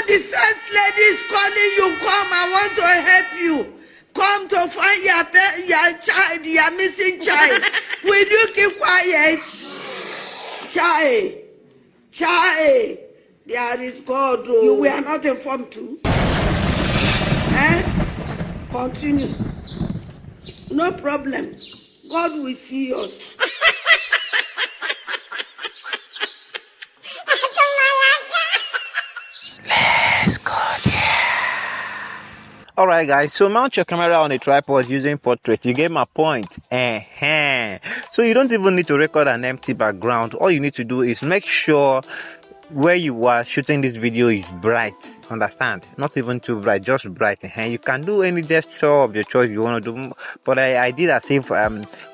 the first lady is calling you. Come, I want to help you. Come to find your child, your missing child. Will you keep quiet? Child, there is God. Oh. You were not informed too. Continue. No problem. God will see us. Let's go, Alright guys, so mount your camera on a tripod using portrait. You get my point. So you don't even need to record an empty background. All you need to do is make sure where you are shooting this video is bright. Understand? Not even too bright, just bright. You can do any gesture of your choice you want to do, but I did as if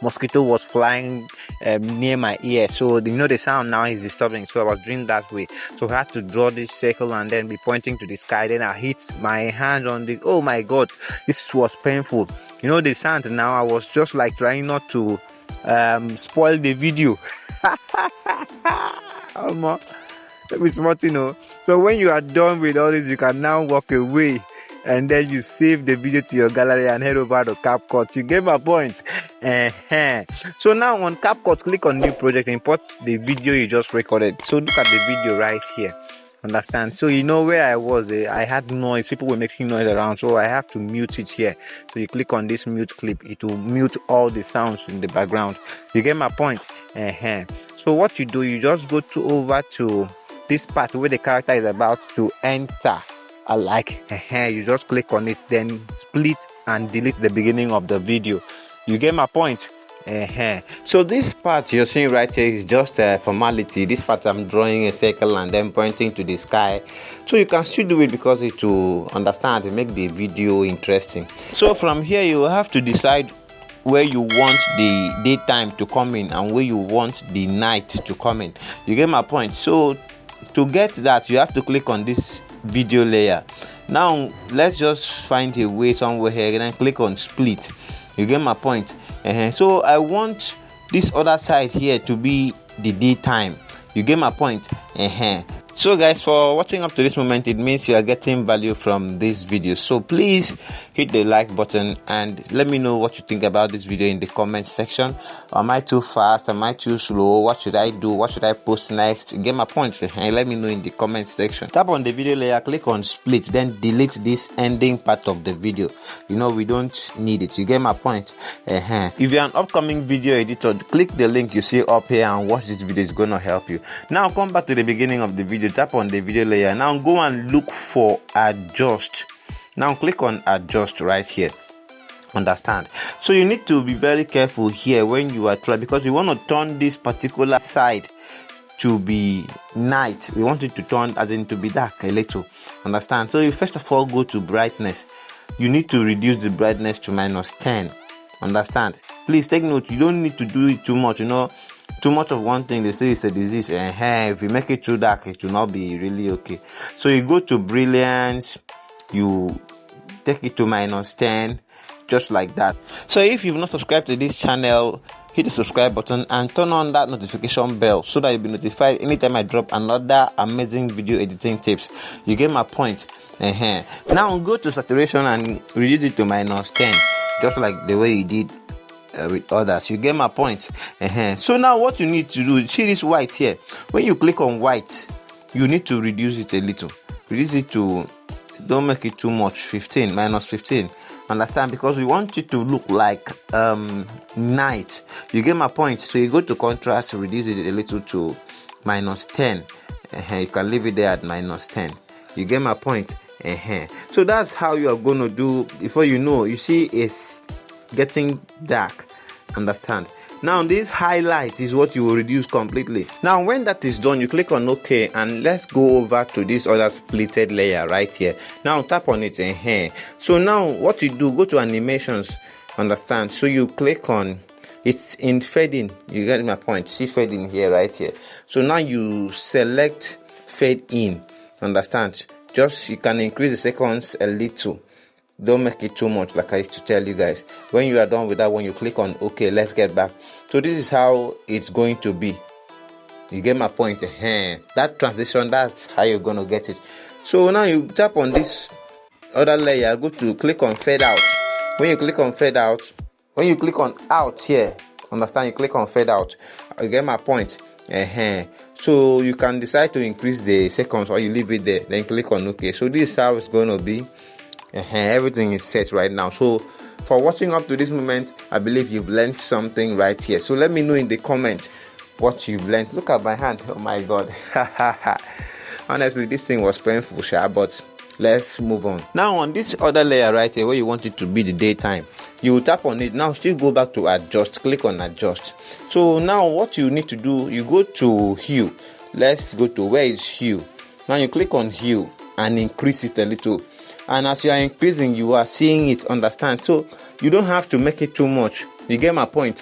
mosquito was flying near my ear, so the sound now is disturbing, so I was doing that way. So I had to draw this circle and then be pointing to the sky. Then I hit my hand on the, oh my god, this was painful. The sound now, I was just like trying not to spoil the video. It's smart, So when you are done with all this, you can now walk away and then you save the video to your gallery and head over to CapCut. You get my point. So now on CapCut, click on new project, import the video you just recorded. So look at the video right here. Understand? So where I was, I had noise, people were making noise around, so I have to mute it here. So you click on this mute clip, it will mute all the sounds in the background. You get my point. So what you do, you just go over to this part where the character is about to enter. You just click on it, then split and delete the beginning of the video. You get my point. So this part you're seeing right here is just a formality. This part I'm drawing a circle and then pointing to the sky, so you can still do it because it will understand and make the video interesting. So from here you have to decide where you want the daytime to come in and where you want the night to come in. You get my point. So to get that, you have to click on this video layer. Now let's just find a way somewhere here and then click on split. You get my point. So I want this other side here to be the daytime. You get my point. So guys, for watching up to this moment, it means you are getting value from this video. So please hit the like button and let me know what you think about this video in the comment section. Am I too fast? Am I too slow? What should I do? What should I post next? Get my point. Let me know in the comment section. Tap on the video layer, click on split, then delete this ending part of the video. We don't need it. You get my point. If you're an upcoming video editor, click the link you see up here and watch this video. It's gonna help you. Now come back to the beginning of the video. Tap on the video layer. Now go and look for adjust. Now click on adjust right here. Understand? So you need to be very careful here when you are trying, because you want to turn this particular side to be night. We want it to turn as in to be dark a little. Understand? So you first of all go to brightness. You need to reduce the brightness to -10. Understand? Please take note, you don't need to do it too much. Too much of one thing, they say it's a disease. If you make it too dark, it will not be really okay. So you go to brilliance, you take it to -10, just like that. So if you've not subscribed to this channel, hit the subscribe button and turn on that notification bell so that you'll be notified anytime I drop another amazing video editing tips. You get my point. Now go to saturation and reduce it to -10, just like the way you did with others. You get my point. So now what you need to do, see this white here. When you click on white, you need to reduce it a little. Reduce it to, don't make it too much, -15. Understand? Because we want it to look like night. You get my point. So you go to contrast, reduce it a little to -10. You can leave it there at -10. You get my point. So that's how you are going to do. Before you see it's getting dark. Understand? Now this highlight is what you will reduce completely. Now when that is done, you click on OK and let's go over to this other splitted layer right here. Now tap on it. So now what you do, go to animations. Understand? So you click on, it's in fading. You get my point. See fading here, right here. So now you select fade in. Understand? Just you can increase the seconds a little. Don't make it too much, like I used to tell you guys. When you are done with that one, you click on OK. Let's get back. So this is how it's going to be. You get my point? That transition, that's how you're gonna get it. So now you tap on this other layer, go to click on fade out. When you click on fade out, when you click on out here, understand, you click on fade out. You get my point? So you can decide to increase the seconds or you leave it there, then click on OK. So this is how it's going to be. Everything is set right now. So for watching up to this moment, I believe you've learned something right here. So let me know in the comment what you've learned. Look at my hand. Oh my God. Honestly, this thing was painful, but let's move on. Now on this other layer right here where you want it to be the daytime, you will tap on it. Now still go back to adjust, click on adjust. So now what you need to do, you go to hue. Let's go to where is hue. Now you click on hue and increase it a little, and as you are increasing, you are seeing it, understand? So you don't have to make it too much. You get my point?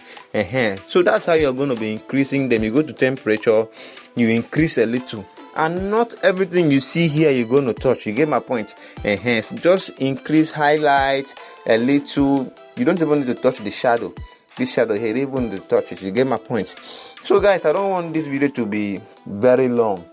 So that's how you're going to be increasing them. You go to temperature, you increase a little, and not everything you see here you're going to touch. You get my point? So just increase highlight a little. You don't even need to touch the shadow. This shadow here, you even need to touch it. You get my point? So guys, I don't want this video to be very long,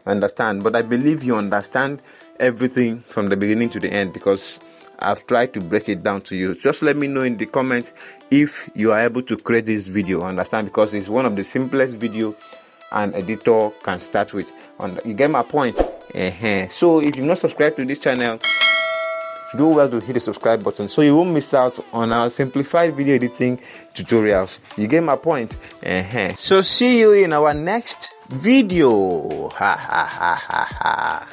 understand? But I believe you understand everything from the beginning to the end, because I've tried to break it down to you. Just let me know in the comments if you are able to create this video, understand? Because it's one of the simplest video an editor can start with. You get my point? So if you're not subscribed to this channel, do well to hit the subscribe button so you won't miss out on our simplified video editing tutorials. You get my point? So see you in our next video. Ha ha ha ha ha.